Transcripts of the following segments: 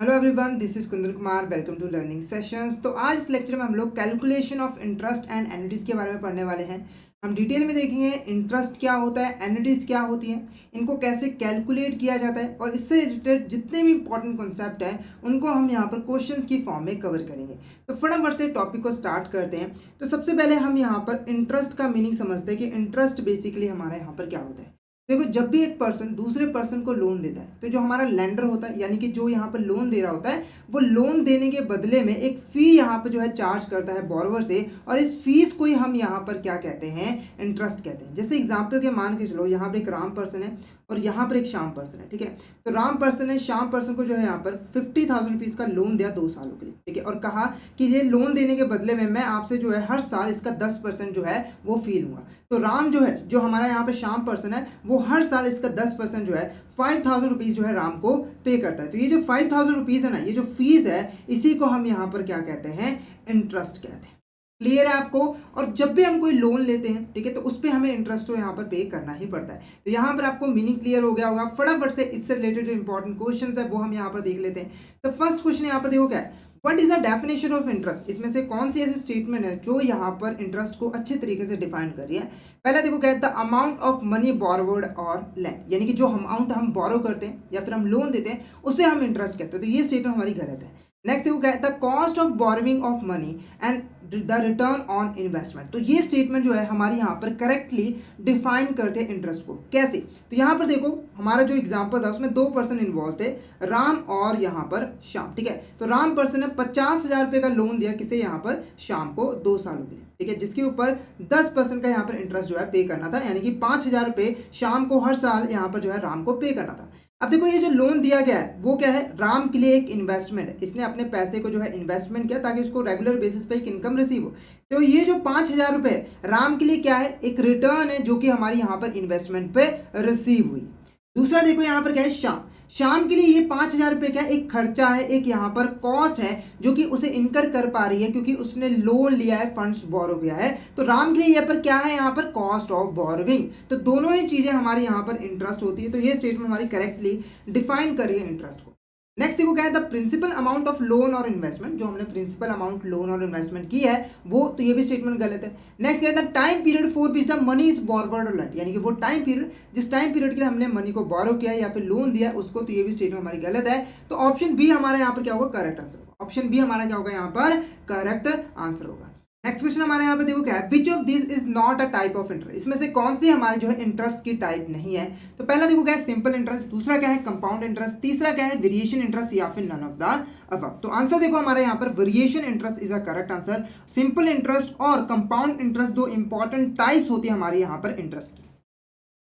Hello everyone, this is Kundan Kumar. Welcome to learning sessions. तो आज इस लेक्चर में हम लोग calculation of interest and annuities के बारे में पढ़ने वाले हैं। हम डिटेल में देखेंगे इंटरेस्ट क्या होता है, एन्युटीज क्या होती हैं, इनको कैसे कैलकुलेट किया जाता है और इससे रिलेटेड जितने भी इंपॉर्टेंट कॉन्सेप्ट हैं उनको हम यहाँ पर क्वेश्चंस की फॉर्म में कवर करेंगे। तो फटाफट से टॉपिक को स्टार्ट करते हैं। तो सबसे पहले हम यहाँ पर इंटरेस्ट का मीनिंग समझते हैं कि इंटरेस्ट बेसिकली हमारे यहाँ पर क्या होता है। देखो, जब भी एक पर्सन दूसरे पर्सन को लोन देता है तो जो हमारा लेंडर होता है यानी कि जो यहाँ पर लोन दे रहा होता है वो लोन देने के बदले में एक फ़ी यहाँ पर जो है चार्ज करता है बोरोवर से, और इस फीस को ही हम यहाँ पर क्या कहते हैं, इंटरेस्ट कहते हैं। जैसे एग्जांपल के मान के चलो, यहाँ पर एक राम पर्सन है और यहाँ पर एक श्याम पर्सन है। ठीक है, तो राम पर्सन ने श्याम पर्सन को जो है यहाँ पर 50,000 रुपीज़ का लोन दिया 2 सालों के लिए। ठीक है, और कहा कि ये लोन देने के बदले में मैं आपसे जो है हर साल इसका 10% जो है वो फी लूँगा। तो राम जो है, जो हमारा यहाँ पे श्याम पर्सन है, वो हर साल इसका 10% जो है 5,000 रुपीज़ जो है राम को पे करता है। तो ये जो 5,000 रुपीज़ है ना, ये जो फीस है, इसी को हम यहाँ पर क्या कहते हैं, इंटरेस्ट कहते हैं। क्लियर है आपको? और जब भी हम कोई लोन लेते हैं, ठीक है, तो उस पर हमें इंटरेस्ट तो यहाँ पर पे करना ही पड़ता है। तो यहाँ पर आपको मीनिंग क्लियर हो गया होगा। फटाफट से इससे रिलेटेड जो इंपॉर्टेंट क्वेश्चंस है वो हम यहाँ पर देख लेते हैं। तो फर्स्ट क्वेश्चन यहाँ पर देखो क्या है, what is the definition of interest. इसमें से कौन सी ऐसी स्टेटमेंट है जो यहाँ पर इंटरेस्ट को अच्छे तरीके से डिफाइन कर रही है। पहला देखो, कहता है अमाउंट ऑफ मनी बोरोवर्ड और लैंड, यानी कि जो अमाउंट हम बोरो करते हैं या फिर हम लोन देते हैं उसे हम इंटरेस्ट कहते हैं। तो ये स्टेटमेंट हमारी गलत है। नेक्स्ट देखो, कहता है cost of borrowing of money and the return on investment. तो ये स्टेटमेंट जो है हमारी यहाँ पर करेक्टली डिफाइन करते हैं इंटरेस्ट को। कैसे? तो यहाँ पर देखो, हमारा जो एग्जांपल था उसमें 2 पर्सन इन्वॉल्व थे, राम और यहाँ पर श्याम। ठीक है, तो राम पर्सन ने 50,000 रुपये का लोन दिया किसे, यहाँ पर श्याम को 2 सालों के लिए। ठीक है, जिसके ऊपर 10% का यहाँ पर इंटरेस्ट जो है पे करना था, यानी कि 5,000 रुपये श्याम को हर साल यहाँ पर जो है राम को पे करना था। अब देखो, ये जो लोन दिया गया है वो क्या है, राम के लिए एक इन्वेस्टमेंट है। इसने अपने पैसे को जो है इन्वेस्टमेंट किया ताकि उसको रेगुलर बेसिस पे एक इनकम रिसीव हो। तो ये जो 5,000 रुपये राम के लिए क्या है, एक रिटर्न है जो कि हमारी यहाँ पर इन्वेस्टमेंट पे रिसीव हुई। दूसरा देखो, यहाँ पर क्या है, श्याम श्याम के लिए ये 5,000 रुपये क्या एक खर्चा है, एक यहाँ पर कॉस्ट है जो कि उसे इनकर कर पा रही है क्योंकि उसने लोन लिया है, फंड्स बोरो किया है। तो राम के लिए यहाँ पर क्या है, यहाँ पर कॉस्ट ऑफ बोरोइंग। तो दोनों ही चीज़ें हमारी यहाँ पर इंटरेस्ट होती है। तो ये स्टेटमेंट हमारी करेक्टली डिफाइन कर रही है इंटरेस्ट को। नेक्स्ट देखो, क्या है, the principal amount of loan और इन्वेस्टमेंट। जो हमने प्रिंसिपल अमाउंट लोन और इन्वेस्टमेंट की है वो, तो ये भी स्टेटमेंट गलत है। नेक्स्ट क्या है, the time period for which the money is borrowed और लेंट, यानी कि वो टाइम पीरियड, जिस टाइम पीरियड के लिए हमने मनी को बोरो किया या फिर लोन दिया उसको, तो ये भी स्टेटमेंट हमारी गलत है। तो ऑप्शन बी हमारा यहाँ पर क्या होगा, करेक्ट आंसर होगा। ऑप्शन बी हमारा क्या होगा, यहाँ पर करेक्ट आंसर होगा। नेक्स्ट क्वेश्चन हमारे यहाँ पे देखो क्या है, which of this is not a type of interest. इसमें से कौन सी हमारे जो है इंटरेस्ट की टाइप नहीं है। तो पहला देखो क्या है, सिंपल इंटरेस्ट। दूसरा क्या है, कंपाउंड इंटरेस्ट। तीसरा क्या है, वेरिएशन इंटरेस्ट या फिर नन ऑफ द अबव। तो आंसर देखो हमारे यहाँ पर variation interest is a correct answer. Simple interest और कंपाउंड इंटरेस्ट दो इंपॉर्टेंट टाइप्स होती है हमारे यहाँ पर इंटरेस्ट की।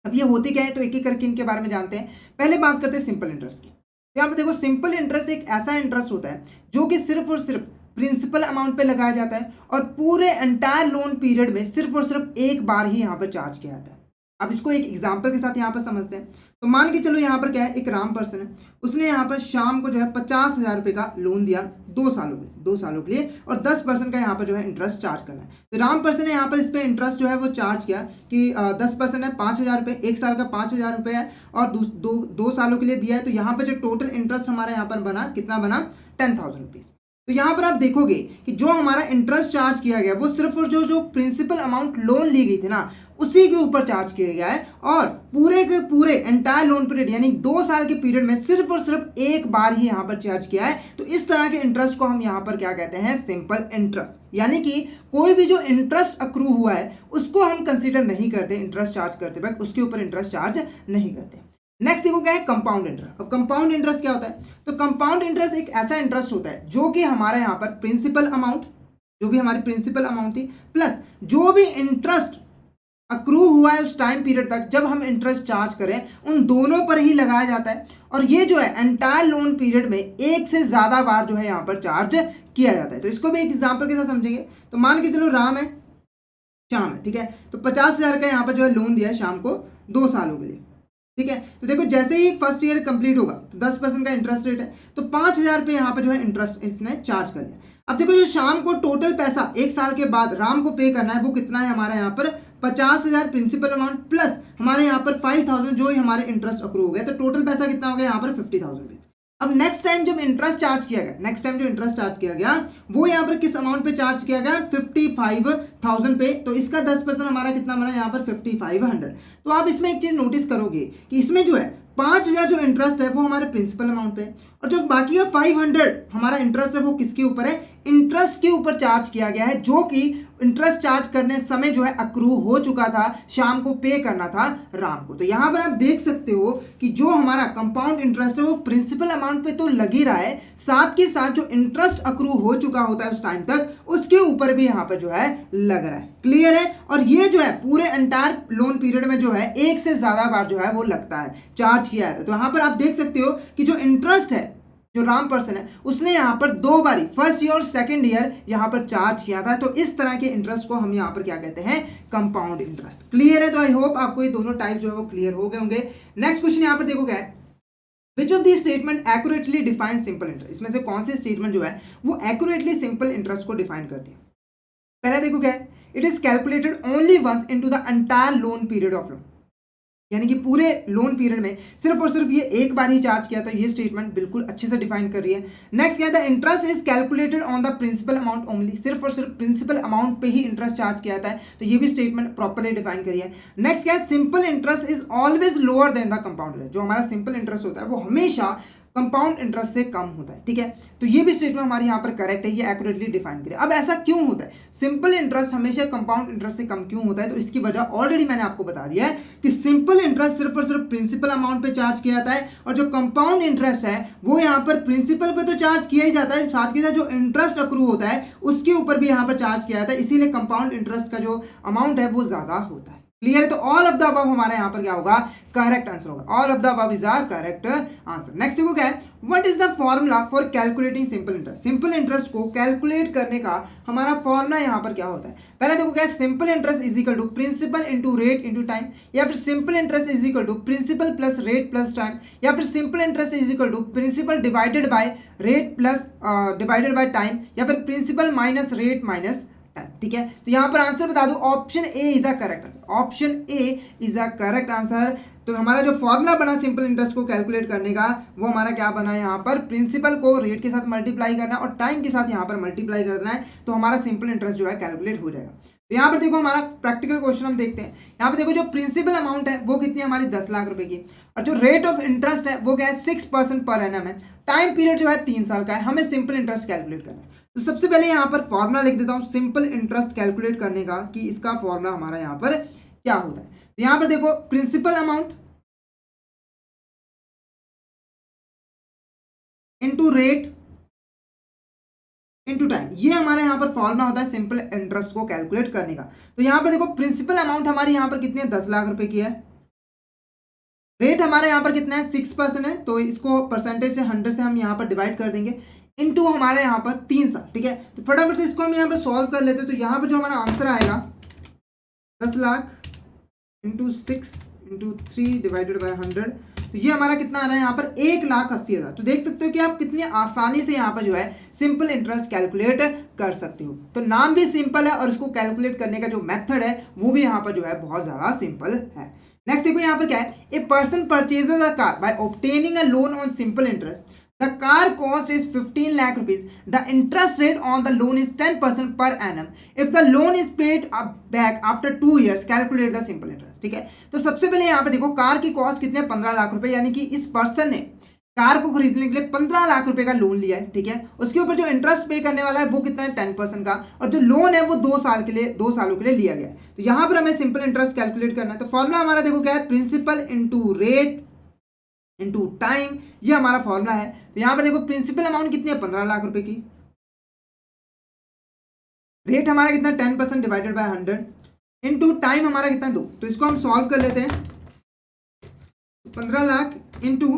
अब ये होती क्या है, तो एक एक करके इनके बारे में जानते हैं। पहले बात करते हैं सिंपल इंटरेस्ट की। यहाँ पर देखो, सिंपल इंटरेस्ट एक ऐसा इंटरेस्ट होता है जो कि सिर्फ और सिर्फ प्रिंसिपल अमाउंट पे लगाया जाता है और पूरे एंटायर लोन पीरियड में सिर्फ और सिर्फ एक बार ही यहाँ पर चार्ज किया जाता है। अब इसको एक एग्जांपल के साथ यहाँ पर समझते हैं। तो मान के चलो, यहाँ पर क्या है, एक राम पर्सन है, उसने यहाँ पर श्याम को जो है 50,000 रुपये का लोन दिया 2 सालों के लिए, और 10% का यहाँ पर जो है इंटरेस्ट चार्ज करना है। तो राम पर्सन ने यहाँ पर इस पर इंटरेस्ट जो है वो चार्ज किया कि 10% है 5,000 रुपये, 1 साल का 5,000 रुपये है, और दो सालों के लिए दिया है। तो यहाँ पर जो टोटल इंटरेस्ट हमारा यहाँ पर बना, कितना बना, 10,000 रुपीज़। तो यहाँ पर आप देखोगे कि जो हमारा इंटरेस्ट चार्ज किया गया वो सिर्फ और जो प्रिंसिपल अमाउंट लोन ली गई थी ना, उसी के ऊपर चार्ज किया गया है, और पूरे के पूरे एंटायर लोन पीरियड यानी 2 साल के पीरियड में सिर्फ और सिर्फ एक बार ही यहाँ पर चार्ज किया है। तो इस तरह के इंटरेस्ट को हम यहाँ पर क्या कहते हैं, सिंपल इंटरेस्ट। यानी कि कोई भी जो इंटरेस्ट अक्रू हुआ है उसको हम कंसिडर नहीं करते इंटरेस्ट चार्ज करते वक्त, उसके ऊपर इंटरेस्ट चार्ज नहीं करते। नेक्स्ट देखो क्या है, कंपाउंड इंटरेस्ट। अब कंपाउंड इंटरेस्ट क्या होता है, तो कंपाउंड इंटरेस्ट एक ऐसा इंटरेस्ट होता है जो कि हमारे यहाँ पर प्रिंसिपल अमाउंट, जो भी हमारी प्रिंसिपल अमाउंट थी, प्लस जो भी इंटरेस्ट अक्रू हुआ है उस टाइम पीरियड तक जब हम इंटरेस्ट चार्ज करें, उन दोनों पर ही लगाया जाता है। और ये जो है एंटायर लोन पीरियड में एक से ज़्यादा बार जो है यहाँ पर चार्ज किया जाता है। तो इसको भी एक एग्जाम्पल के साथ समझेंगे। तो मान के चलो, राम है, श्याम है, ठीक है, तो 50,000 का यहाँ पर जो है लोन दिया है श्याम को 2 सालों के लिए। ठीक है, तो देखो जैसे ही फर्स्ट ईयर कंप्लीट होगा तो 10% का इंटरेस्ट रेट है, तो 5,000 रुपये यहाँ पर जो है इंटरेस्ट इसने चार्ज कर लिया। अब देखो, जो शाम को टोटल पैसा 1 साल के बाद राम को पे करना है वो कितना है, हमारा यहाँ पर 50,000 प्रिंसिपल अमाउंट प्लस हमारे यहाँ पर 5,000 जो ही हमारे इंटरेस्ट अक्रू हो गया। तो टोटल पैसा कितना हो गया यहाँ पर 50,000 रुपीज़। अब नेक्स्ट टाइम जब इंटरेस्ट चार्ज किया गया, नेक्स्ट टाइम जो इंटरेस्ट चार्ज किया गया वो यहाँ पर किस अमाउंट पे चार्ज किया गया, 55,000 पे। तो इसका 10% हमारा कितना बना यहाँ पर 5500। तो आप इसमें एक चीज नोटिस करोगे कि इसमें जो है 5,000 जो इंटरेस्ट है वो हमारे प्रिंसिपल अमाउंट पे, और जो बाकी का 500 हमारा इंटरेस्ट है वो किसके ऊपर है, इंटरेस्ट के ऊपर चार्ज किया गया है, जो कि इंटरेस्ट चार्ज करने समय जो है अक्रू हो चुका था, शाम को पे करना था राम को। तो यहां पर आप देख सकते हो कि जो हमारा कंपाउंड इंटरेस्ट है वो प्रिंसिपल अमाउंट पे तो लग ही रहा है, साथ के साथ जो इंटरेस्ट अक्रू हो चुका होता है उस टाइम तक उसके ऊपर भी यहां पर जो है लग रहा है। क्लियर है। और ये जो है पूरे एंटायर लोन पीरियड में जो है एक से ज्यादा बार जो है वो लगता है, चार्ज किया है। तो यहां पर आप देख सकते हो कि जो इंटरेस्ट है, जो राम पर्सन है उसने यहाँ पर 2 बारी, फर्स्ट ईयर और सेकंड ईयर यहाँ पर चार्ज किया था। तो इस तरह के इंटरेस्ट को हम यहाँ पर क्या कहते हैं, कंपाउंड इंटरेस्ट। क्लियर है। तो आई होप आपको ये दोनों टाइप जो है वो क्लियर हो गए होंगे। नेक्स्ट क्वेश्चन यहाँ पर देखो क्या है, which of the statement accurately define simple interest. इसमें से कौन सी स्टेटमेंट जो है वो एक्यूरेटली सिंपल इंटरेस्ट को डिफाइन करती है। पहला देखो क्या है, it is calculated only once into the entire loan period of loan, यानी कि पूरे लोन पीरियड में सिर्फ और सिर्फ ये एक बार ही चार्ज किया। तो ये स्टेटमेंट बिल्कुल अच्छे से डिफाइन कर रही है। नेक्स्ट क्या है, the interest is calculated on the principal amount only, सिर्फ और सिर्फ प्रिंसिपल अमाउंट पे ही इंटरेस्ट चार्ज किया जाता है। तो ये भी स्टेटमेंट प्रॉपर्ली डिफाइन करी है। नेक्स्ट क्या है, simple interest is always lower than the compound. जो हमारा सिंपल इंटरेस्ट होता है वो हमेशा कंपाउंड इंटरेस्ट से कम होता है। ठीक है। तो ये भी स्टेटमेंट हमारी यहाँ पर करेक्ट है, ये एक्यूरेटली डिफाइन करें। अब ऐसा क्यों होता है, सिंपल इंटरेस्ट हमेशा कंपाउंड इंटरेस्ट से कम क्यों होता है, तो इसकी वजह ऑलरेडी मैंने आपको बता दिया है कि सिंपल इंटरेस्ट सिर्फ और सिर्फ प्रिंसिपल अमाउंट पे चार्ज किया जाता है, और जो कंपाउंड इंटरेस्ट है वो यहाँ पर प्रिंसिपल पे तो चार्ज किया ही जाता है, साथ के साथ जो इंटरेस्ट अक्रू होता है उसके ऊपर भी यहाँ पर चार्ज किया जाता है। इसीलिए कंपाउंड इंटरेस्ट का जो अमाउंट है वो ज्यादा होता है। क्लियर है। तो ऑल ऑफ द अबव हमारा यहाँ पर क्या होगा, करेक्ट आंसर होगा। All of the above is a correct answer. Next देखो क्या है, what is the formula for calculating simple interest. Simple interest को कैलकुलेट करने का हमारा फॉर्मूला यहाँ पर क्या होता है। पहले देखो क्या है, simple interest is equal to principal into rate into time, या फिर simple interest is equal to principal plus rate plus time, या फिर simple interest is equal to principal divided by rate plus divided by time, या फिर principal minus rate minus. ठीक है। तो यहां पर आंसर बता दूं, option A is a correct answer. Option A is a correct answer. तो हमारा जो फॉर्मूला बना सिंपल इंटरेस्ट को कैलकुलेट करने का वो हमारा क्या बना है, यहाँ पर प्रिंसिपल को रेट के साथ मल्टीप्लाई करना है और टाइम के साथ यहाँ पर मल्टीप्लाई करना है, तो हमारा सिंपल इंटरेस्ट जो है कैलकुलेट हो जाएगा। तो यहाँ पर देखो हमारा प्रैक्टिकल क्वेश्चन हम देखते हैं। यहाँ पर देखो जो प्रिंसिपल अमाउंट है वो कितनी है हमारी 10 लाख रुपए की, और जो रेट ऑफ इंटरेस्ट है वो क्या है 6% पर एनम है, टाइम पीरियड जो है 3 साल का है, हमें सिंपल इंटरेस्ट कैलकुलेट करना है। तो सबसे पहले यहाँ पर फॉर्मूला लिख देता हूँ सिंपल इंटरेस्ट कैलकुलेट करने का, कि इसका फॉर्मूला हमारा यहाँ पर क्या होता है। तो यहाँ पर देखो principal amount into rate into time, ये हमारा यहाँ पर फॉर्मूला होता है सिंपल इंटरेस्ट को कैलकुलेट करने का। तो यहाँ पर देखो प्रिंसिपल अमाउंट हमारी यहाँ पर कितनी है, 10 लाख रुपए की है। रेट हमारे यहाँ पर कितना है 6% है, तो इसको परसेंटेज से 100 से हम यहाँ पर डिवाइड कर देंगे, इनटू हमारे यहाँ पर 3 साल। ठीक है। तो फटाफट से इसको हम यहाँ पर सॉल्व कर लेते हैं। तो यहाँ पर जो हमारा आंसर आएगा 10 lakh into 6 into 3 divided by 100, तो ये हमारा कितना आ रहा है यहाँ पर 1,80,000। तो देख सकते हो कि आप कितनी आसानी से यहाँ पर जो है सिंपल इंटरेस्ट कैलकुलेट कर सकते हो। तो नाम भी सिंपल है और इसको कैलकुलेट करने का जो मेथड है वो भी यहाँ पर जो है बहुत ज़्यादा सिंपल है। नेक्स्ट देखो यहाँ पर क्या है, a person purchases a car by obtaining a loan on simple interest. The car cost is 15 lakh rupees. The interest rate on the loan is 10% per annum. If the loan is paid back after 2 years, calculate the simple interest. ठीक है। तो सबसे पहले यहाँ पे देखो car की cost कितने 15 लाख रुपए, यानी कि इस पर्सन ने कार को खरीदने के लिए 15 लाख रुपए का लोन लिया है। ठीक है। उसके ऊपर जो इंटरेस्ट पे करने वाला है वो कितना है 10% का, और जो लोन है वो 2 साल के लिए 2 सालों के लिए लिया गया है। तो यहाँ पर हमें सिंपल इंटरेस्ट कैलकुलेट करना है। तो फॉर्मूला हमारा देखो क्या है, principal into rate into time, ये हमारा फॉर्मूला है। तो यहां पर देखो प्रिंसिपल अमाउंट कितनी है 15 लाख रुपए की, रेट हमारा कितना 10% डिवाइडेड बाय 100, इनटू टाइम हमारा कितना 2। तो इसको हम सॉल्व कर लेते हैं। 15 lakh into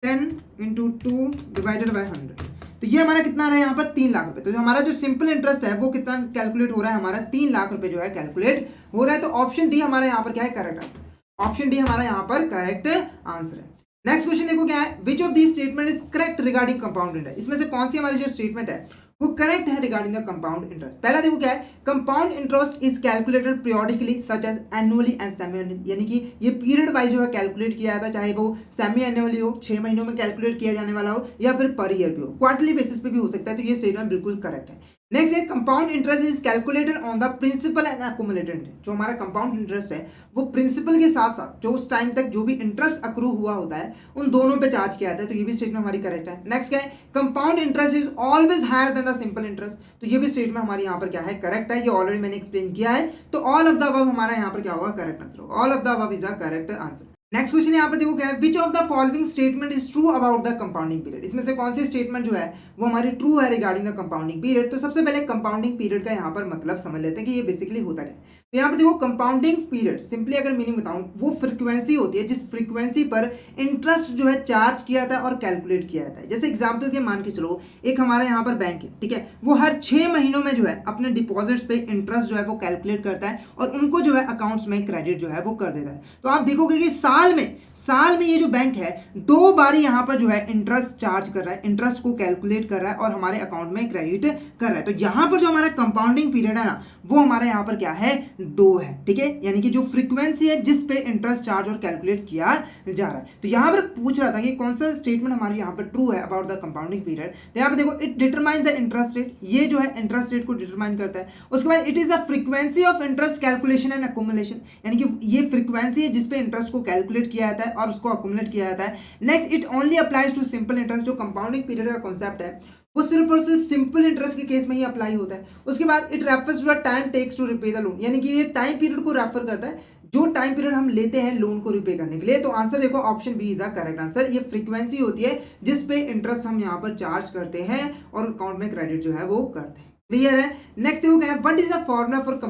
10 into 2 divided by 100, तो ये हमारा कितना आ रहा है यहाँ पर 3 लाख रुपए। तो जो हमारा जो सिंपल इंटरेस्ट है वो कितना कैलकुलेट हो रहा है, हमारा 3 लाख रुपए जो है कैलकुलेट हो रहा है। तो ऑप्शन डी हमारा यहाँ पर क्या है, करेक्ट आंसर। ऑप्शन डी हमारा यहाँ पर करेक्ट आंसर है। नेक्स्ट क्वेश्चन देखो क्या है, which of this statement is correct regarding compound interest. इसमें से कौन सी हमारी जो स्टेटमेंट है वो करेक्ट है रिगार्डिंग द कंपाउंड इंटरेस्ट। पहला देखो क्या है, compound interest is calculated periodically such as annually and semi annually, यानी कि ये पीरियड वाइज जो है कैलकुलेट किया जाता है, चाहे वो सेमी एनुअली हो, 6 महीनों में कैलकुलेट किया जाने वाला हो, या फिर पर ईयर भी हो, क्वार्टरली बेसिस पे भी हो सकता है। तो ये स्टेटमेंट बिल्कुल करेक्ट है। नेक्स्ट है, compound interest is calculated on the principal and accumulated. जो हमारा कंपाउंड इंटरेस्ट है वो प्रिंसिपल के साथ साथ जो उस टाइम तक जो भी इंटरेस्ट अक्रू हुआ होता है उन दोनों पे चार्ज किया जाता है। तो ये भी स्टेटमेंट हमारी करेक्ट है। नेक्स्ट क्या है, compound interest is always higher than the simple interest. तो ये भी स्टेटमेंट हमारी यहाँ पर क्या है, करेक्ट है। ये ऑलरेडी मैंने एक्सप्लेन किया है। तो ऑल ऑफ द अबव हमारा यहाँ पर क्या होगा, करेक्ट आंसर होगा। All of the above is the correct answer. Next question यहाँ पर देखो क्या है, which of the following statement is true about the compounding period. इसमें से कौन सी स्टेटमेंट जो है वो हमारी ट्रू है रिगार्डिंग द कंपाउंडिंग पीरियड। तो सबसे पहले कंपाउंडिंग पीरियड का यहाँ पर मतलब समझ लेते हैं कि ये बेसिकली होता क्या है। तो यहाँ पर देखो, कंपाउंडिंग पीरियड सिंपली अगर मीनिंग बताऊं, वो फ्रीक्वेंसी होती है जिस फ्रीक्वेंसी पर इंटरेस्ट जो है चार्ज किया जाता है और कैलकुलेट किया जाता है। जैसे एग्जांपल के मान के चलो, एक हमारे यहाँ पर बैंक है, ठीक है, वो हर 6 महीनों में जो है अपने डिपॉजिट्स पे इंटरेस्ट जो है वो कैलकुलेट करता है और उनको जो है अकाउंट्स में क्रेडिट जो है वो कर देता है। तो आप देखोगे कि साल में ये जो बैंक है 2 बार यहाँ पर जो है इंटरेस्ट चार्ज कर रहा है, इंटरेस्ट को कैलकुलेट कर रहा है और हमारे अकाउंट में क्रेडिट कर रहा है। तो यहाँ पर जो हमारा कंपाउंडिंग पीरियड है ना, वो हमारे यहाँ पर क्या है, 2 है, ठीक है। यानी कि जो फ्रीक्वेंसी है जिस पे इंटरेस्ट चार्ज और कैलकुलेट किया जा रहा है। तो यहाँ पर पूछ रहा था कि कौन सा स्टेटमेंट हमारे यहाँ पर ट्रू है अबाउट द कंपाउंडिंग पीरियड। तो यहाँ पर देखो, it determine the interest rate, ये जो है इंटरेस्ट रेट को डिटरमाइन करता है। उसके बाद it is the frequency of interest calculation and accumulation, यानी कि ये फ्रीक्वेंसी है जिस पे इंटरेस्ट को कैलकुलेट किया जाता है और उसको अक्यूमुलेट किया जाता है। Next, it only applies to simple interest. जो कंपाउंडिंग पीरियड का कॉन्सेप्ट है वो सिर्फ और सिर्फ सिंपल इंटरेस्ट के केस में ही अप्लाई होता है। उसके बाद it refers to the time takes to repay the loan, यानी कि ये टाइम पीरियड को रेफर करता है जो टाइम पीरियड हम लेते हैं लोन को रिपे करने के लिए। तो आंसर देखो, option B is the correct answer. ये फ्रीक्वेंसी होती है जिस पे इंटरेस्ट हम यहाँ पर चार्ज करते हैं और अकाउंट में क्रेडिट जो है वो करते हैं। क्लियर है। नेक्स्ट देखो क्या है, what is the formula for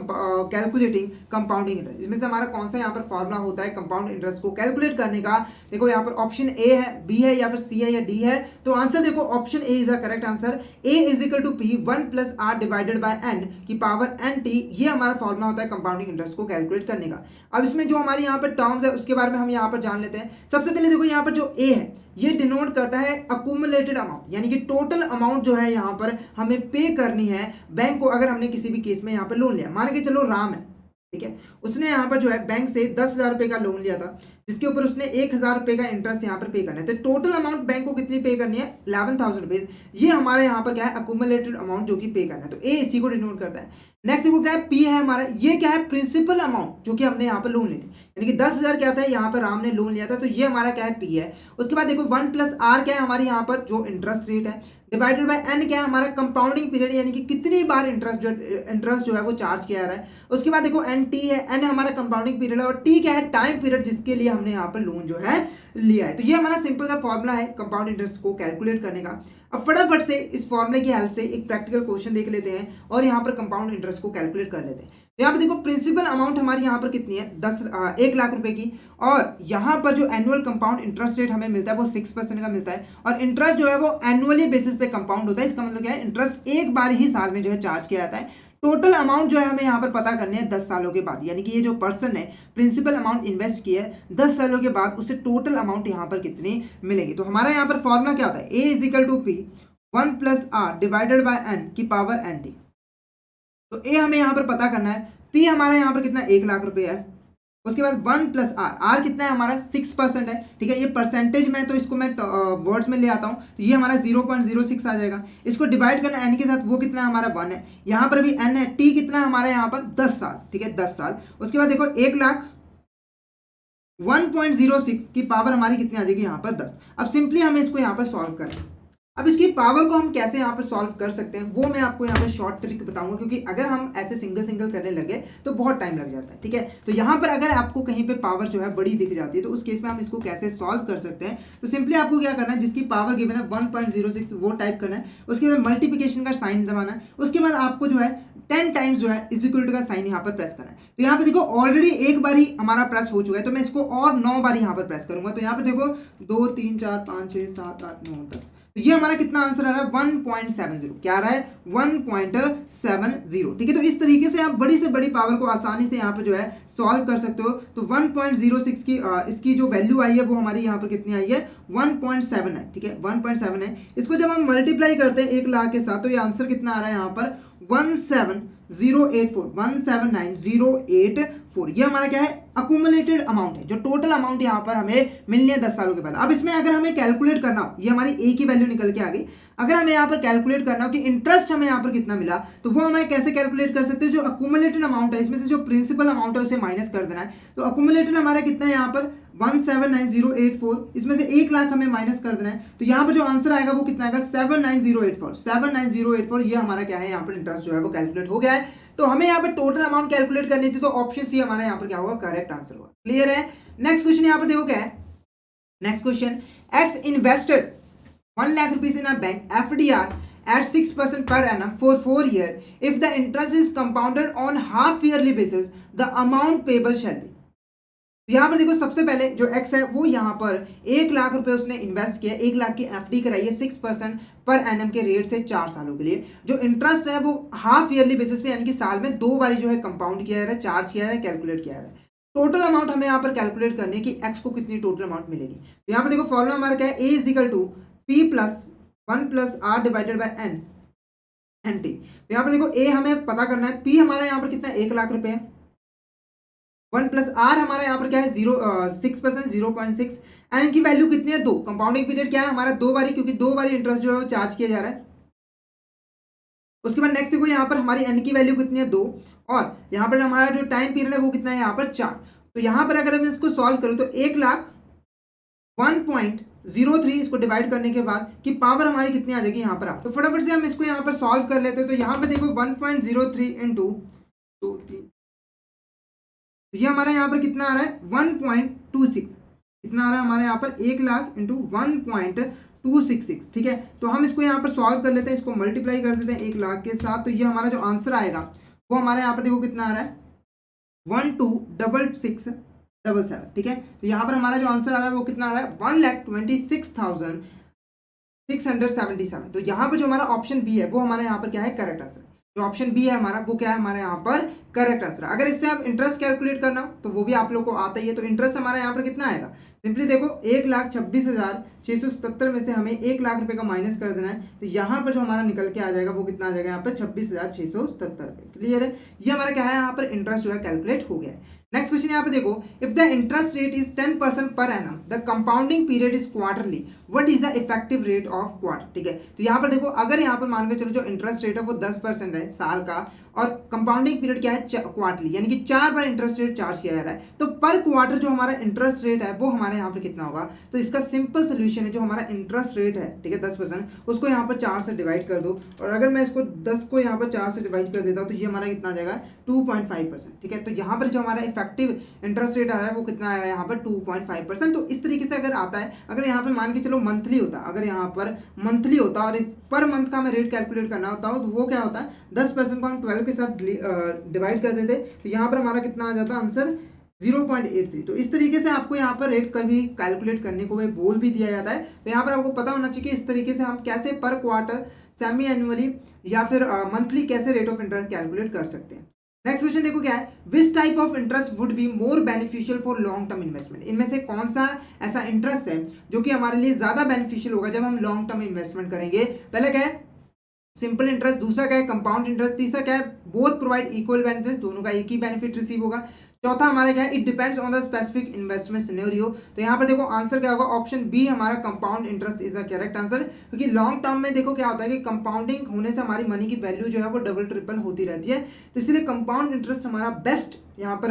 calculating compounding interest. इसमें से हमारा कौन सा यहाँ पर फॉर्मूला होता है कंपाउंड इंटरेस्ट को कैलकुलेट करने का। देखो यहाँ पर ऑप्शन ए है, बी है, या फिर सी है, या डी है। तो आंसर देखो, option A is the correct answer. A is equal to P 1 + r divided by n की पावर n t। ये हमारा फॉर्मूला होता है कंपाउंडिंग इंटरेस्ट को कैलकुलेट करने का। अब इसमें जो हमारी यहाँ पर टर्म्स है उसके बारे में हम यहाँ पर जान लेते हैं। सबसे पहले देखो, यहाँ पर जो ए है ये डिनोट करता है अक्यूमुलेटेड अमाउंट, यानी कि टोटल अमाउंट जो है यहाँ पर हमें पे करनी है बैंक को। अगर हमने किसी भी केस में यहाँ पर लोन लिया, मान के चलो राम है, ठीक है, उसने यहाँ पर जो है बैंक से 10,000 रुपये का लोन लिया था जिसके ऊपर उसने 1,000 रुपये का इंटरेस्ट यहाँ पर पे करना है। तो टोटल अमाउंट बैंक को कितनी पे करनी है, 11,000 रुपीज। ये हमारे यहाँ पर क्या है, अक्यूमुलेटेड अमाउंट जो कि पे करना है। तो ए इसी को डिनोट करता है। नेक्स्ट देखो क्या है, पी है हमारा, ये क्या है, प्रिंसिपल अमाउंट जो कि हमने यहाँ पर लोन ली थी, यानी कि 10,000 क्या था, यहाँ पर राम ने लोन लिया था। तो ये हमारा क्या है, पी है। उसके बाद देखो 1 + r क्या है हमारी यहाँ पर जो इंटरेस्ट रेट है, डिवाइडेड बाय n क्या है हमारा कंपाउंडिंग पीरियड, यानी कि कितनी बार इंटरेस्ट जो है वो चार्ज किया जा रहा है। उसके बाद देखो n t है, n हमारा कंपाउंडिंग पीरियड है और t क्या है, टाइम पीरियड जिसके लिए हमने यहाँ पर लोन जो है लिया है। तो ये हमारा सिंपल सा फॉर्मूला है कंपाउंड इंटरेस्ट को कैलकुलेट करने का। अब फटाफट से इस फॉर्मूले की हेल्प से एक प्रैक्टिकल क्वेश्चन देख लेते हैं और यहाँ पर कंपाउंड इंटरेस्ट को कैलकुलेट कर लेते हैं। यहाँ पे देखो, प्रिंसिपल अमाउंट हमारी यहाँ पर कितनी है, 1 लाख रुपए की, और यहाँ पर जो एनुअल कंपाउंड इंटरेस्ट रेट हमें मिलता है वो 6% का मिलता है और इंटरेस्ट जो है वो एनुअली बेसिस पे कंपाउंड होता है। इसका मतलब क्या है, इंटरेस्ट एक बार ही साल में जो है चार्ज किया जाता है। टोटल अमाउंट जो है हमें यहाँ पर पता करनी है 10 सालों के बाद, यानी कि ये जो पर्सन है प्रिंसिपल अमाउंट इन्वेस्ट किया है 10 सालों के बाद उसे टोटल अमाउंट यहाँ पर कितनी मिलेगी। तो हमारा यहाँ पर फॉर्मूला क्या होता है, A is equal to P 1 + r divided by n की पावर n t। तो ए हमें यहाँ पर पता करना है, पी हमारा यहाँ पर कितना 1 लाख रुपए है। उसके बाद 1 + r, r कितना है हमारा 6% है, ठीक है। ये परसेंटेज में तो इसको मैं वर्ड्स में ले आता हूँ, तो ये हमारा 0.06 आ जाएगा। इसको डिवाइड करना n के साथ, वो कितना है हमारा 1 है। यहाँ पर भी n है, t कितना है हमारा यहाँ पर 10 साल, ठीक है, 10 साल। उसके बाद देखो 1 लाख 1.06 की पावर हमारी कितनी आ जाएगी यहाँ पर 10। अब सिंपली हमें इसको यहाँ पर सॉल्व करें। अब इसकी पावर को हम कैसे यहाँ पर सॉल्व कर सकते हैं वो मैं आपको यहाँ पर शॉर्ट ट्रिक बताऊंगा, क्योंकि अगर हम ऐसे सिंगल करने लगे तो बहुत टाइम लग जाता है, ठीक है। तो यहाँ पर अगर आपको कहीं पे पावर जो है बड़ी दिख जाती है तो उस केस में हम इसको कैसे सॉल्व कर सकते हैं। तो सिंपली आपको क्या करना है, जिसकी पावर गिवन है 1.06 वो टाइप करना है। उसके बाद मल्टीप्लिकेशन का साइन दबाना है। उसके बाद आपको जो है 10 टाइम्स जो है इज इक्वल टू का साइन यहाँ पर प्रेस करना है। तो यहाँ पे देखो ऑलरेडी एक बारी हमारा प्रेस हो चुका है, तो मैं इसको और 9 बार यहाँ पर प्रेस करूंगा। तो यहाँ पर देखो 2 3 4 5 6 7 8 9 10 तो ये हमारा कितना आंसर आ रहा है 1.70, क्या आ रहा है 1.70, ठीक है। तो इस तरीके से आप बड़ी से बड़ी पावर को आसानी से यहाँ पे जो है सॉल्व कर सकते हो। तो 1.06 की इसकी जो वैल्यू आई है वो हमारी यहाँ पर कितनी आई है 1.79, ठीक है 1.79। इसको जब हम मल्टीप्लाई करते हैं 1 लाख के साथ तो ये आंसर कितना आ रहा है यहाँ पर 17084, ये हमारा क्या है अकुमुलेटेड अमाउंट है, जो टोटल अमाउंट यहाँ पर हमें मिलनी है 10 सालों के बाद। अब इसमें अगर हमें कैलकुलेट करना हो, ये हमारी ए की वैल्यू निकल के आ गई, अगर हमें यहाँ पर कैलकुलेट करना हो कि इंटरेस्ट हमें यहाँ पर कितना मिला तो वो हमें कैसे कैलकुलेट कर सकते हैं। जो अकुमुलेटेड अमाउंट है इसमें से जो प्रिंसिपल अमाउंट है उसे माइनस कर देना है। तो अकुमुलेटेड हमारा कितना है यहाँ पर 179,084, इसमें से 1 लाख हमें माइनस कर देना है। तो यहाँ पर जो आंसर आएगा वो कितना आएगा 79084, ये हमारा क्या है यहाँ पर इंटरेस्ट जो है वो कैलकुलेट हो गया है। तो हमें यहाँ पर टोटल अमाउंट कैलकुलेट करनी थी, तो ऑप्शन सी हमारा यहाँ पर क्या होगा करेक्ट आंसर होगा। क्लियर है। नेक्स्ट क्वेश्चन यहाँ पर देखो क्या है। Next question, x invested 1 lakh rupees in a bank FDR at 6% per annum for 4 years. If the interest is compounded on half yearly basis, the amount payable shall be. यहाँ पर देखो सबसे पहले जो एक्स है वो यहाँ पर 1 लाख रुपए उसने इन्वेस्ट किया, 1 लाख की एफडी कराई है 6% पर एनम के रेट से 4 सालों के लिए। जो इंटरेस्ट है वो हाफ ईयरली बेसिस पे यानी कि साल में 2 बारी जो है कंपाउंड किया जा रहा है, चार्ज किया जा रहा है, कैलकुलेट किया जा रहा है। टोटल अमाउंट हमें यहाँ पर कैलकुलेट करनी है कि एक्स को कितनी टोटल अमाउंट मिलेगी। तो यहाँ पर देखो फॉर्मूला हमारा क्या है, A is equal to P plus 1 plus R divided by N N T. तो यहाँ पर देखो ए हमें पता करना है, पी हमारा यहाँ पर कितना 1 लाख रुपए है, 1 प्लस आर हमारा यहाँ पर क्या है 6%, 0.6, एन की वैल्यू कितनी है 2। कंपाउंडिंग पीरियड क्या है हमारा 2 बारी, क्योंकि 2 बारी इंटरेस्ट जो है वो चार्ज किया जा रहा है। उसके बाद नेक्स्ट देखो यहाँ पर हमारी एन की वैल्यू कितनी है 2, और यहाँ पर हमारा जो टाइम पीरियड है वो कितना है यहाँ पर 4। तो यहाँ पर अगर मैं इसको सॉल्व करूँ तो 1 लाख 1.03 इसको डिवाइड करने के बाद कि पावर हमारी कितनी आ जाएगी यहाँ पर 8। तो फटाफट से हम इसको यहाँ पर सॉल्व कर लेते हैं। तो यहाँ पे देखो 1.03 इंटू 2 3, ये हमारा यहाँ पर कितना आ रहा है 1.26, कितना आ रहा है हमारे यहाँ पर 1 लाख इंटू 1.266, ठीक है। तो हम इसको यहाँ पर सॉल्व कर लेते हैं, इसको मल्टीप्लाई कर देते हैं 1 लाख के साथ। तो ये हमारा जो आंसर आएगा वो हमारे यहाँ पर देखो कितना आ रहा है 126677, ठीक है। तो यहाँ पर हमारा जो आंसर आ रहा है वो कितना आ रहा है 1,26,677। तो यहाँ पर जो हमारा ऑप्शन बी है वो हमारा यहाँ पर क्या है करेक्ट आंसर। जो ऑप्शन बी है हमारा वो क्या है हमारे यहाँ पर करेक्ट आंसर। अगर इससे आप इंटरेस्ट कैलकुलेट करना तो वो भी आप लोग को आता ही है। तो इंटरेस्ट हमारा यहाँ पर कितना आएगा, सिंपली देखो 1,26,677 में से हमें 1 लाख रुपए का माइनस कर देना है। तो यहाँ पर जो हमारा निकल के आ जाएगा वो कितना आ जाएगा यहाँ पर 26,677 रुपये। क्लियर है। ये हमारा क्या है यहाँ पर इंटरेस्ट जो है कैलकुलेट हो गया है। नेक्स्ट क्वेश्चन यहाँ पे देखो, if the interest rate is 10% per annum, the compounding period is quarterly, what is the effective rate of quarter. ठीक है, तो यहाँ पर देखो अगर यहाँ पर मान के चलो जो इंटरेस्ट रेट है वो 10% है साल का, और कंपाउंडिंग पीरियड क्या है क्वार्टरली, यानी कि 4 बार इंटरेस्ट रेट चार्ज किया जा रहा है, तो पर क्वार्टर जो हमारा इंटरेस्ट रेट है वो हमारे यहाँ पर कितना होगा। तो इसका सिंपल सोल्यूशन है, जो हमारा इंटरेस्ट रेट है ठीक है 10%, उसको यहाँ पर 4 से डिवाइड कर दो, और अगर मैं इसको 10 को यहाँ पर 4 से डिवाइड कर देता हूँ तो ये हमारा कितना आ जाएगा 2.5%। ठीक है, तो यहाँ पर जो हमारा इफेक्टिव इंटरेस्ट रेट आ रहा है वो कितना आया है यहाँ पर 2.5%। तो इस तरीके से अगर आता है, अगर यहाँ पर मान के चलो मंथली होता, अगर यहाँ पर मंथली होता और पर मंथ का हमें रेट कैलकुलेट करना होता हो तो वो क्या होता है 10% को हम 12 के साथ डिवाइड कर देते, तो यहाँ पर हमारा कितना आ जाता आंसर 0.83। तो इस तरीके से आपको यहाँ पर रेट कभी कैलकुलेट करने को बोल भी दिया जाता है। तो यहाँ पर आपको पता होना चाहिए कि इस तरीके से हम कैसे पर क्वार्टर, सेमी एनुअली या फिर मंथली कैसे रेट ऑफ इंटरेस्ट कैलकुलेट कर सकते हैं। नेक्स्ट क्वेश्चन देखो क्या है, which type of interest would be more beneficial for long term investment. इनमें से कौन सा ऐसा इंटरेस्ट है जो कि हमारे लिए ज्यादा बेनिफिशियल होगा जब हम लॉन्ग टर्म इन्वेस्टमेंट करेंगे। पहले क्या है सिंपल इंटरेस्ट, दूसरा क्या है कंपाउंड इंटरेस्ट, तीसरा क्या है बोथ प्रोवाइड इक्वल बेनिफिट, दोनों का एक ही बेनिफिट रिसीव होगा, चौथा हमारा क्या है it depends on the specific investment scenario. तो यहाँ पर देखो आंसर क्या होगा, ऑप्शन बी हमारा compound interest is the correct answer, क्योंकि लॉन्ग टर्म में देखो क्या होता है कि कंपाउंडिंग होने से हमारी मनी की वैल्यू जो है वो डबल ट्रिपल होती रहती है, तो इसलिए कंपाउंड इंटरेस्ट हमारा बेस्ट यहाँ पर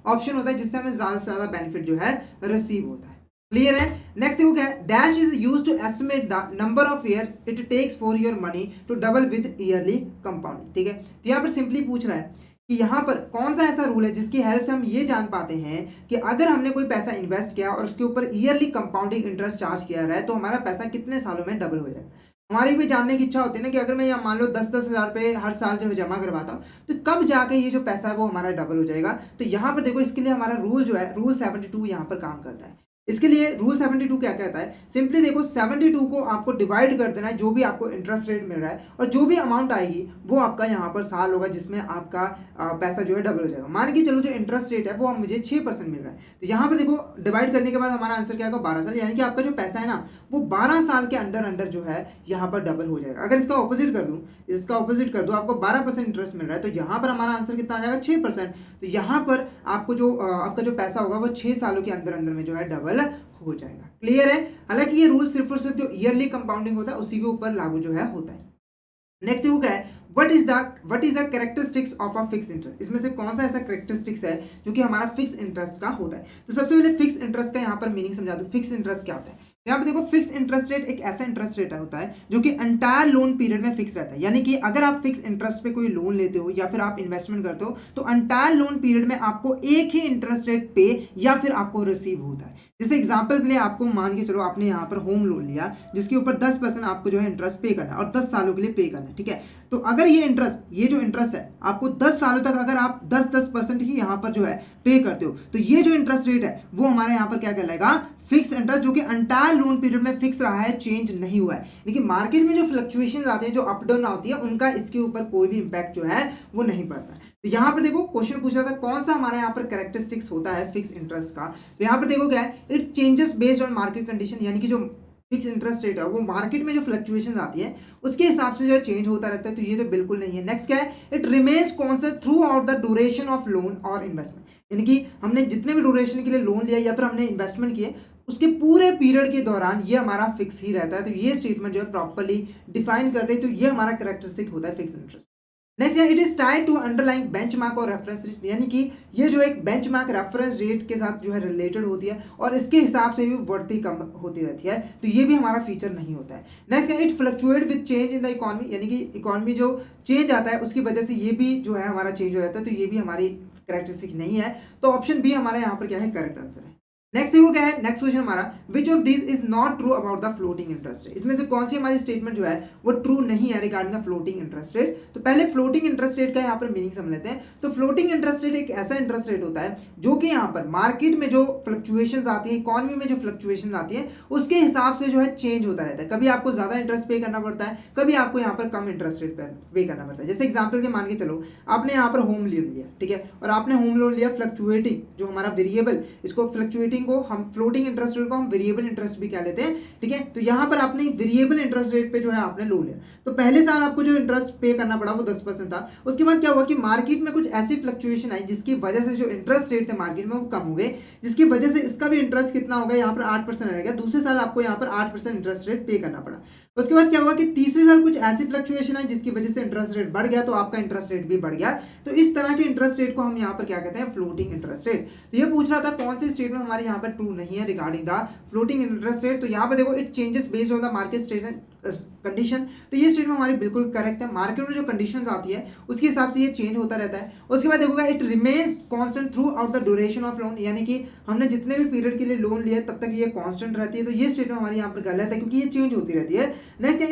ऑप्शन होता है जिससे हमें ज़्यादा से ज़्यादा बेनिफिट जो है रिसीव होता है। क्लियर है। नेक्स्ट देखो क्या है, dash is used to estimate the number of year it takes for your money to double with yearly compounding. ठीक है, तो यहाँ पर सिंपली पूछ रहा है कि यहाँ पर कौन सा ऐसा रूल है जिसकी हेल्प से हम ये जान पाते हैं कि अगर हमने कोई पैसा इन्वेस्ट किया और उसके ऊपर ईयरली कंपाउंडिंग इंटरेस्ट चार्ज किया रहा है तो हमारा पैसा कितने सालों में डबल हो जाएगा। हमारी भी जानने की इच्छा होती है ना कि अगर मैं यहाँ मान लो 10-10 हज़ार रुपये हर साल जो है जमा करवाता हूँ तो कब जाके ये जो पैसा है वो हमारा डबल हो जाएगा। तो यहाँ पर देखो इसके लिए हमारा रूल जो है रूल 72 यहाँ पर काम करता है। इसके लिए रूल 72 क्या कहता है, सिंपली देखो 72 को आपको डिवाइड कर देना है जो भी आपको इंटरेस्ट रेट मिल रहा है, और जो भी अमाउंट आएगी वो आपका यहाँ पर साल होगा जिसमें आपका पैसा जो है डबल हो जाएगा। मान के चलो जो इंटरेस्ट रेट है वो मुझे 6% मिल रहा है, तो यहाँ पर देखो डिवाइड करने के बाद हमारा आंसर क्या आएगा, 12 साल, यानी कि आपका जो पैसा है ना वो 12 साल के अंडर अंडर जो है यहाँ पर डबल हो जाएगा। अगर इसका ऑपोजिट कर दूँ, आपको 12% इंटरेस्ट मिल रहा है, तो यहाँ पर हमारा आंसर कितना आ जाएगा, 6%। तो यहाँ पर आपको जो आपका जो पैसा होगा वो 6 सालों के अंदर अंदर में जो है डबल हो जाएगा। क्लियर है? हालांकि ये रूल सिर्फ और सिर्फ जो ईयरली कंपाउंडिंग होता है उसी के ऊपर लागू जो है होता है। नेक्स्ट देखो क्या है, what is the characteristics of a fix interest. इसमें से कौन सा ऐसा कैरेक्टरिस्टिक्स है जो कि हमारा फिक्स इंटरेस्ट का होता है। तो सबसे पहले फिक्स इंटरेस्ट का यहाँ पर मीनिंग समझा दूं। फिक्स इंटरेस्ट क्या होता है, यहाँ पे देखो फिक्स इंटरेस्ट रेट एक ऐसा इंटरेस्ट रेट होता है जो कि एंटायर लोन पीरियड में फिक्स रहता है। यानी कि अगर आप फिक्स इंटरेस्ट पे कोई लोन लेते हो या फिर आप इन्वेस्टमेंट करते हो तो एंटायर लोन पीरियड में आपको एक ही इंटरेस्ट रेट पे या फिर आपको रिसीव होता है। जैसे एग्जांपल के लिए आपको मान के चलो आपने यहाँ पर होम लोन लिया जिसके ऊपर 10% आपको जो है इंटरेस्ट पे करना है और 10 सालों के लिए पे करना है, ठीक है। तो अगर ये जो इंटरेस्ट है आपको 10 सालों तक अगर आप 10% ही यहाँ पर जो है पे करते हो तो ये जो इंटरेस्ट रेट है वो हमारे यहाँ पर क्या कहलाएगा, फिक्स इंटरेस्ट, जो कि एंटायर लोन पीरियड में फिक्स रहा है, चेंज नहीं हुआ है। लेकिन मार्केट में जो फ्लक्चुएशंस आते हैं, जो अप डाउन आती है, उनका इसके ऊपर कोई भी इंपैक्ट जो है वो नहीं पड़ता है। तो यहाँ पर देखो क्वेश्चन पूछ रहा था कौन सा हमारे यहाँ पर कैरेक्टरिस्टिक्स होता है फिक्स इंटरेस्ट का। तो यहाँ पर देखो क्या है, it changes based on market condition, यानी कि जो फिक्स इंटरेस्ट रेट है वो मार्केट में जो फ्लक्चुएशंस आती है उसके हिसाब से जो है चेंज होता रहता है। तो ये तो बिल्कुल नहीं है। नेक्स्ट क्या है, it remains constant throughout the duration of loan और इन्वेस्टमेंट, यानी कि हमने जितने भी ड्यूरेशन के लिए लोन लिया या फिर हमने इन्वेस्टमेंट किए उसके पूरे पीरियड के दौरान ये हमारा फिक्स ही रहता है। तो ये स्टेटमेंट जो है प्रॉपर्ली डिफाइन करते हैं, तो ये हमारा कैरेक्टरिस्टिक होता है fix interest. Next it is tied to underlying benchmark और रेफरेंस रेट, यानी कि ये जो एक बेंचमार्क रेफरेंस रेट के साथ जो है रिलेटेड होती है और इसके हिसाब से भी बढ़ती कम होती रहती है। तो ये भी हमारा फीचर नहीं होता है। Next it fluctuate with change in the economy, यानी कि इकोनॉमी जो चेंज आता है उसकी वजह से ये भी जो है हमारा चेंज हो जाता है। तो ये भी हमारी कैरेक्टरिस्टिक नहीं है। तो ऑप्शन बी हमारा यहाँ पर क्या है, करेक्ट आंसर है। नेक्स्ट देखो क्या है, नेक्स्ट क्वेश्चन हमारा, which of this is not true about the floating interest rate. इसमें से कौन सी हमारी स्टेटमेंट जो है वो ट्रू नहीं है regarding the floating interest rate. तो पहले फ्लोटिंग इंटरेस्ट रेट का यहाँ पर मीनिंग समझ लेते हैं। तो फ्लोटिंग इंटरेस्ट रेट एक ऐसा इंटरेस्ट रेट होता है जो कि यहाँ पर मार्केट में जो फ्लक्चुएशंस आती है, इकोनॉमी में जो फ्लक्चुएशंस आती है उसके हिसाब से जो है चेंज होता रहता है। कभी आपको ज्यादा इंटरेस्ट पे करना पड़ता है, कभी आपको यहाँ पर कम इंटरेस्ट रेट पे करना पड़ता है। जैसे एग्जाम्पल के मान के चलो आपने यहाँ पर होम लोन लिया, ठीक है, और आपने होम लोन लिया फ्लक्चुएटिंग, जो हमारा वेरिएबल, इसको फ्लक्चुएटिंग को हम फ्लोटिंग इंटरेस्ट रेट को हम वेरिएबल इंटरेस्ट भी कह लेते हैं, ठीक है। तो यहां पर आपने वेरिएबल इंटरेस्ट रेट पे जो है आपने लोन लिया, तो पहले साल आपको जो इंटरेस्ट पे करना पड़ा वो 10% था। उसके बाद क्या हुआ कि मार्केट में कुछ ऐसी फ्लक्चुएशन आई जिसकी वजह से जो इंटरेस्ट रेट थे मार्केट में वो कम हो गए, जिसकी वजह से इसका भी इंटरेस्ट कितना होगा, यहाँ पर 8% रहेगा। दूसरे साल आपको यहाँ पर 8% इंटरेस्ट रेट पे करना पड़ा। उसके बाद क्या हुआ कि तीसरे साल कुछ ऐसी फ्लक्चुएशन है जिसकी वजह से इंटरेस्ट रेट बढ़ गया, तो आपका इंटरेस्ट रेट भी बढ़ गया। तो इस तरह के इंटरेस्ट रेट को हम यहाँ पर क्या कहते हैं, फ्लोटिंग इंटरेस्ट रेट। तो ये पूछ रहा था कौन सी स्टेटमेंट हमारे यहाँ पर ट्रू नहीं है regarding the floating interest rate. तो यहाँ पर देखो it changes based on the market condition. तो ये स्टेटमेंट हमारी बिल्कुल करेक्ट है। मार्केट में जो कंडीशंस आती है उसके हिसाब से ये चेंज होता रहता है। उसके बाद देखोगा it remains constant throughout the duration of loan, यानी कि हमने जितने भी पीरियड के लिए लोन लिया तब तक ये कांस्टेंट रहती है। तो ये स्टेटमेंट हमारी यहाँ पर गलत है क्योंकि ये चेंज होती रहती है। Next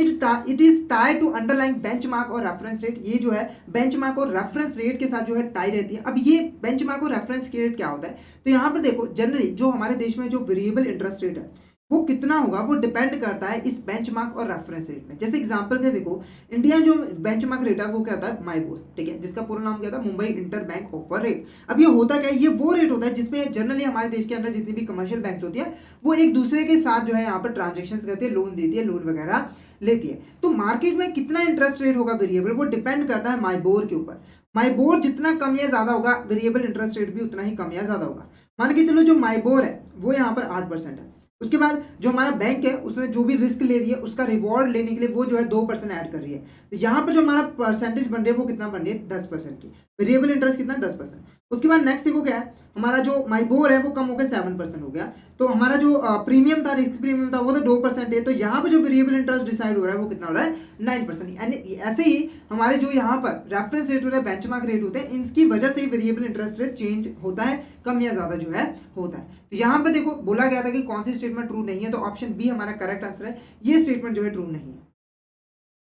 it is tied to underlying benchmark और रेफरेंस रेट। ये जो है बेंचमार्क और रेफरेंस रेट के साथ जो है टाई रहती है। अब ये बेंचमार्क और रेफरेंस रेट क्या होता है, तो यहाँ पर देखो जनरली जो हमारे देश में जो वेरिएबल इंटरेस्ट रेट है वो कितना होगा, वो डिपेंड करता है इस बेंचमार्क और रेफरेंस रेट में। जैसे एग्जांपल के देखो इंडिया जो बेंचमार्क रेट है वो क्या होता है, माइबोर, ठीक है, जिसका पूरा नाम क्या था, Mumbai inter bank offer rate. अब ये होता क्या है, ये वो रेट होता है जिसपे जनरली हमारे देश के अंदर जितनी भी कमर्शियल बैंक्स होती है वो एक दूसरे के साथ जो है यहाँ पर ट्रांजेक्शन करती है, लोन देती है, लोन वगैरह लेती है। तो मार्केट में कितना इंटरेस्ट रेट होगा वेरिएबल, वो डिपेंड करता है माइबोर के ऊपर। माइबोर जितना कम या ज्यादा होगा वेरिएबल इंटरेस्ट रेट भी उतना ही कम या ज्यादा होगा। मान के चलो जो माइबोर है वो यहाँ पर 8% है। उसके बाद जो हमारा बैंक है उसने जो भी रिस्क ले रही है उसका रिवॉर्ड लेने के लिए वो जो है 2% ऐड कर रही है। तो यहाँ पर जो हमारा परसेंटेज बन रही है वो कितना बन रही है, 10% की। वेरिएबल इंटरेस्ट कितना, 10%। उसके बाद नेक्स्ट देखो क्या है, हमारा जो माइबोर है वो कम हो गया, 7% हो गया। तो हमारा जो प्रीमियम था, रिस्क प्रीमियम था, वो तो 2% है। तो यहाँ पर जो वेरिएबल इंटरेस्ट डिसाइड हो रहा है वो कितना हो रहा है, 9%। एंड ऐसे ही हमारे जो यहाँ पर रेफरेंस रेट होता है, बेंचमार्क रेट होते हैं, इनकी वजह से ही वेरिएबल इंटरेस्ट रेट चेंज होता है, कम या ज्यादा जो है होता है। तो यहाँ पर देखो बोला गया था कि कौन सी स्टेटमेंट ट्रू नहीं है, तो ऑप्शन बी हमारा करेक्ट आंसर है। ये स्टेटमेंट जो है ट्रू नहीं है।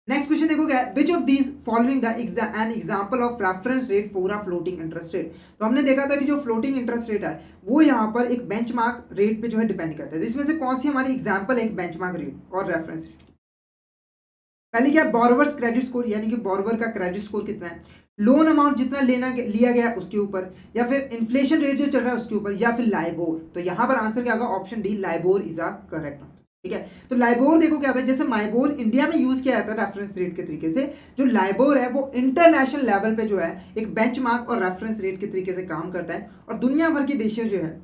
नेक्स्ट क्वेश्चन देखो क्या है, which of these following the an example of reference rate for a floating interest rate. तो हमने देखा था कि जो फ्लोटिंग इंटरेस्ट रेट है वो यहाँ पर एक बेंचमार्क रेट पे जो है डिपेंड करता है। तो इसमें से कौन सी हमारी एग्जांपल है एक बेंचमार्क रेट और रेफरेंस रेट की। पहले क्या, बोरोवर्स क्रेडिट स्कोर, यानी कि बोरोवर का क्रेडिट स्कोर कितना है, लोन अमाउंट जितना लिया गया है उसके ऊपर, या फिर इन्फ्लेशन रेट जो चल रहा है उसके ऊपर, या फिर लाइबोर। तो यहाँ पर आंसर क्या होगा, option D LIBOR is a correct. ठीक है, तो लाइबोर देखो क्या होता है, जैसे माइबोर इंडिया में यूज किया जाता है रेफरेंस रेट के तरीके से, जो लाइबोर है वो इंटरनेशनल लेवल पे जो है एक बेंचमार्क और रेफरेंस रेट के तरीके से काम करता है। और दुनिया भर के देश जो है,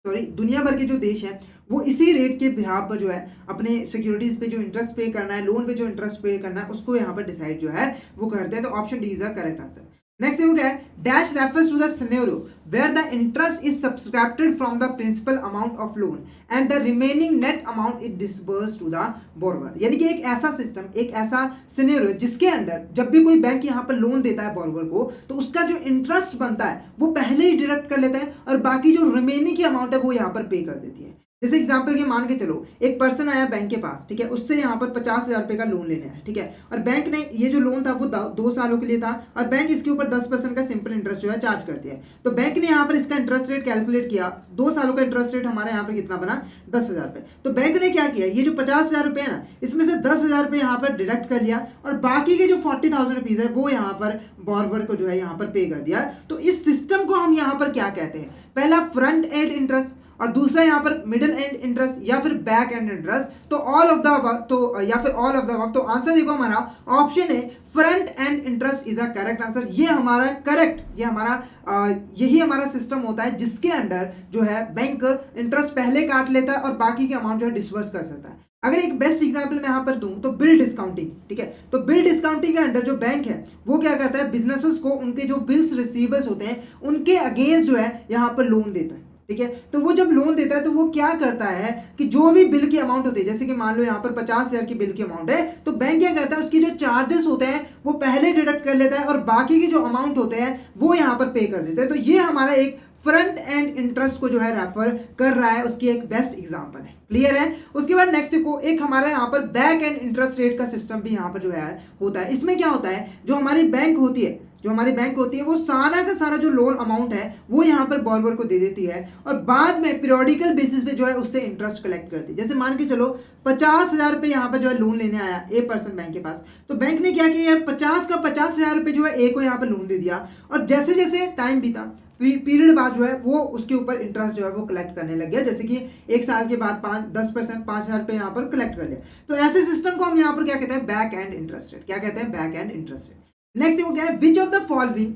दुनिया भर के जो देश हैं वो इसी रेट के बिहाफ पर जो है अपने सिक्योरिटीज पे जो इंटरेस्ट पे करना है, लोन पे जो इंटरेस्ट पे करना है, उसको यहाँ पर डिसाइड जो है वो करते हैं। तो option D is the correct answer. Next देखो क्या है, dash refers to the scenario where the interest is subscribed from the principal amount of loan and the remaining net amount is disbursed to the borrower. यानी कि एक ऐसा system, एक ऐसा scenario जिसके अंदर जब भी कोई बैंक यहाँ पर लोन देता है बोरोवर को, तो उसका जो इंटरेस्ट बनता है वो पहले ही डिडक्ट कर लेता है और बाकी जो रिमेनिंग की अमाउंट है वो यहाँ पर पे कर देती है। जैसे एग्जांपल के मान के चलो, एक पर्सन आया बैंक के पास, ठीक है, उससे यहाँ पर 50,000 रुपये का लोन लेना है, ठीक है, और बैंक ने ये जो लोन था वो 2 सालों के लिए था और बैंक इसके ऊपर 10% का सिंपल इंटरेस्ट जो है चार्ज करती है। तो बैंक ने यहाँ पर इसका इंटरेस्ट रेट कैलकुलेट किया, 2 सालों का इंटरेस्ट रेट हमारे यहाँ पर कितना बना, 10,000 रुपये। तो बैंक ने क्या किया, ये जो 50,000 रुपये है ना, इसमें से 10,000 रुपये यहाँ पर डिडक्ट कर लिया और बाकी के जो 40,000 रुपीज़ है वो यहाँ पर बोरोवर को जो है यहाँ पर पे कर दिया। तो इस सिस्टम को हम यहाँ पर क्या कहते हैं, पहला फ्रंट एंड इंटरेस्ट और दूसरा यहाँ पर मिडिल एंड इंटरेस्ट या फिर बैक एंड इंटरेस्ट। तो ऑल ऑफ द अबव, तो या फिर ऑल ऑफ द अबव। तो आंसर देखो हमारा ऑप्शन है front end interest is a correct answer. ये हमारा करेक्ट, ये हमारा यही हमारा सिस्टम होता है जिसके अंदर जो है बैंक इंटरेस्ट पहले काट लेता है और बाकी के अमाउंट जो है डिसबर्स कर सकता है। अगर एक बेस्ट एग्जांपल मैं यहाँ पर दूं तो बिल डिस्काउंटिंग, ठीक है, तो बिल डिस्काउंटिंग के अंदर जो बैंक है वो क्या करता है, बिजनेसेस को उनके जो बिल्स रिसीवेबल्स होते हैं उनके अगेंस्ट जो है यहाँ पर लोन देता है। ठीक है, तो वो जब लोन देता है तो वो क्या करता है कि जो भी बिल की अमाउंट होती है, जैसे कि मान लो यहाँ पर 50,000 की बिल की अमाउंट है, तो बैंक क्या करता है उसकी जो चार्जेस होते हैं वो पहले डिडक्ट कर लेता है और बाकी के जो अमाउंट होते हैं वो यहाँ पर पे कर देता है। तो ये हमारा एक फ्रंट एंड इंटरेस्ट को जो है रेफर कर रहा है, उसकी एक बेस्ट एग्जांपल है। क्लियर है। उसके बाद नेक्स्ट को एक हमारा यहाँ पर बैक एंड इंटरेस्ट रेट का सिस्टम भी यहाँ पर जो है होता है। इसमें क्या होता है, जो हमारी बैंक होती है वो सारा का सारा जो लोन अमाउंट है वो यहाँ पर बोरोवर को दे देती है और बाद में पीरियोडिकल बेसिस पे जो है उससे इंटरेस्ट कलेक्ट करती है। जैसे मान के चलो 50,000 रुपये यहाँ पर जो है लोन लेने आया ए पर्सन बैंक के पास, तो बैंक ने क्या किया, 50,000 रुपये जो है ए को यहाँ पर लोन दे दिया और जैसे जैसे टाइम बीता पीरियड बाद जो है वो उसके ऊपर इंटरेस्ट जो है वो कलेक्ट करने लग गया। जैसे कि 1 साल के बाद 10% 5,000 रुपये यहाँ पर कलेक्ट कर लिया। तो ऐसे सिस्टम को हम यहाँ पर क्या कहते हैं, बैक एंड इंटरेस्ट रेट। क्या कहते हैं, back end interest rate. Next देखो क्या है, which of the following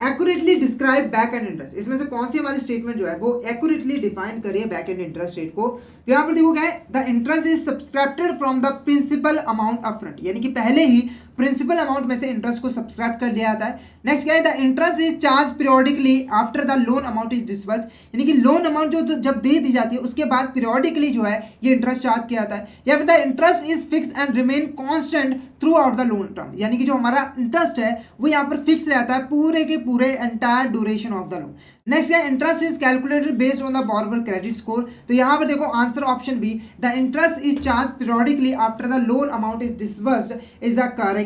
accurately describe back end interest. इसमें से कौन सी हमारी स्टेटमेंट जो है वो एक्यूरेटली डिफाइन करिए बैक एंड इंटरेस्ट रेट को। तो यहाँ पर देखो क्या है, the interest is subscribed from the principal amount upfront, यानी कि पहले ही प्रिंसिपल अमाउंट में से इंटरेस्ट को सब्सक्राइब कर लिया जाता है। नेक्स्ट क्या है, the interest is charged periodically after the loan amount is disburse, यानी कि लोन अमाउंट जो जब दे दी जाती है उसके बाद पीरियोडिकली जो है ये इंटरेस्ट चार्ज किया जाता है। या फिर the interest is fix and remain constant throughout the loan term, यानी कि जो हमारा इंटरेस्ट है वो यहाँ पर फिक्स रहता है पूरे के पूरे entire duration of the loan. Next है, interest is calculated based on the borrower credit score. तो यहाँ पर देखो answer option B, the interest is charged periodically after the loan amount is disbursed is the correct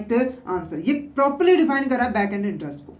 answer. ये properly define करा है back end interest को।